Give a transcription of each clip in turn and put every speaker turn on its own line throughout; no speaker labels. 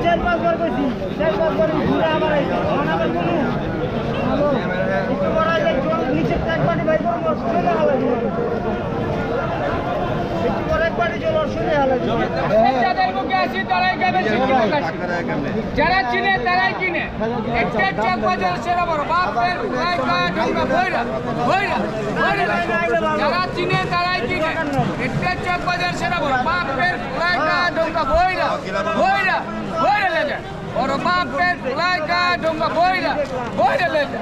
চার পাঁচবার করছি, চার পাঁচবার ঘুরে আবার নিচে এক পাটি ভাই শুনে হালাই
যারা চিনে তারাই কিনে একটা চক বাজার সেরা বড় বাপের যারা চিনে তারাই কিনে একটা চক বাজার সেরা বড় বাপের ঢোকা বইরা বইরা বইরা লেগে বড় বাপের ঢোকা বইরা বইরা লেগে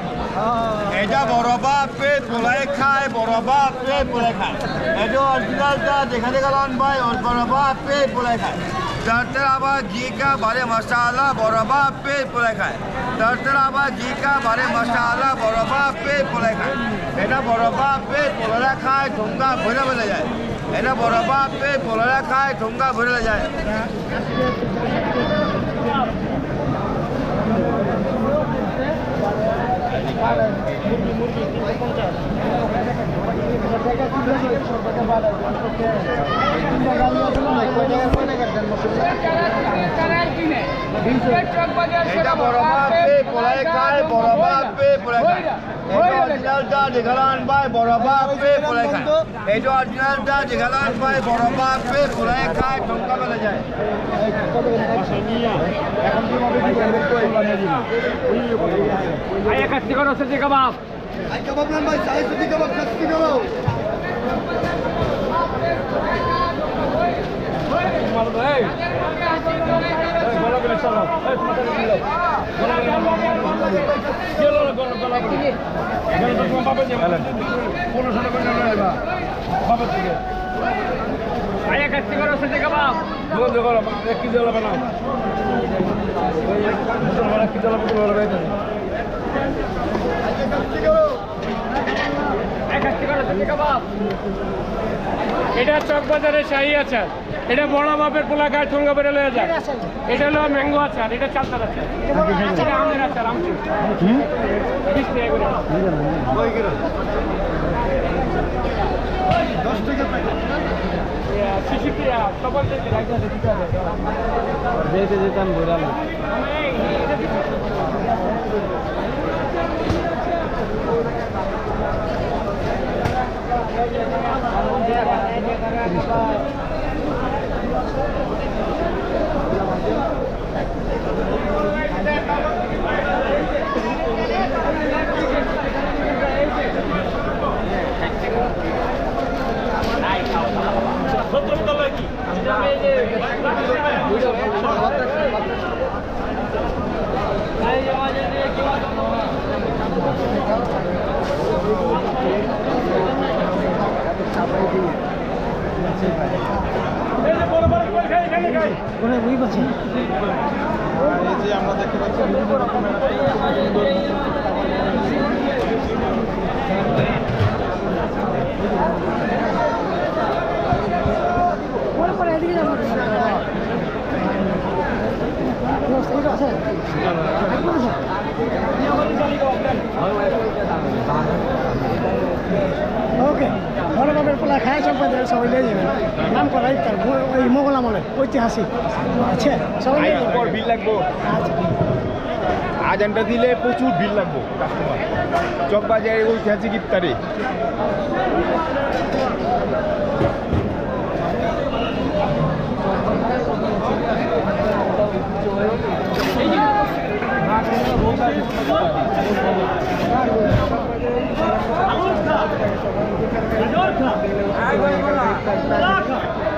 এটা বড় বাপ পেট পোলাই খায়, বড় বাপ পেট পোলাই খায়। এটা অরিজিনালটা যেখানে গেলাম ভাই, বড় বাপ পেট পোলাই খায়। তারপর আবার ঘি কা বারে মশালা, বড় বাপ পেট পোলাই খায়। তারপর আবার ঘি কা বারে মশালা, বড় বাপ পেট পোলাই খায়। এটা বড় বাপ পেট পোলাই খায়, ঠোঙ্গা ভরে বেলে যায়। এটা বড় বাপ পেট পোলাই খায়, ঠোঙ্গা ভরে যায়। এটা বড় বাপে পোলাই খায়, বড় বাপে পোলাই খায়। এটা অরিজিনালটা যেখান ভাই বড় বাপে পোলাই খায়। এটা অরিজিনালটা যেখান ভাই বড় বাপে পোলাই খায়, ঠোঙ্গা বেলে যায়।
কাটতে করো সে কাবাব
কাবাব নাম ভাই, সাইজ যদি কাবাব কাটতে করো।
আয়া কাটতে করো সে কাবাব
এক কেজি বানাও, এক কেজি
এটা চক বাজারের শাহী আচার, এটা বড় বাপের পোলা খায় ঠোঙ্গা বেড়ে লয়ে যায়। এটা হলো ম্যাঙ্গো আচার, এটা চালতার আচার, এটা আমের আচার, আমচু 20 টাকা করে।
10 টাকা প্যাকেট।
শিশুটি সবার থেকে
যেতে যেতাম ঘোরাম। আমরা দেখতে পাচ্ছি বিভিন্ন রকমের
ওকে বড় বাপের পোলা খায় চক বাজারে সবাই নিয়ে যাবেন। নাম করা ইফতার ওই মোগল আমলের ঐতিহাসিক। আচ্ছা সবাই নিয়ে যাবেন।
বিল লাগবো,
আচ্ছা
আজানটা দিলে প্রচুর ভিড় লাগবো কাস্টমার। চক বাজারে ঐতিহাসিক ইফতারে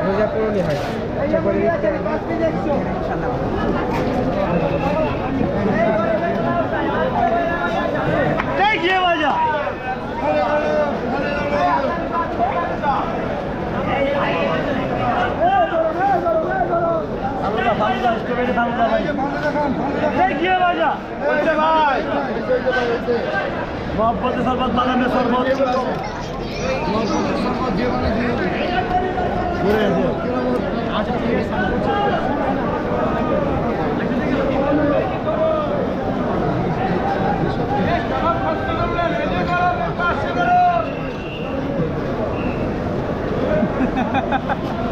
রোজা পুরনি হয়।
मोहब्बत शरबत बागाনের শরবত
না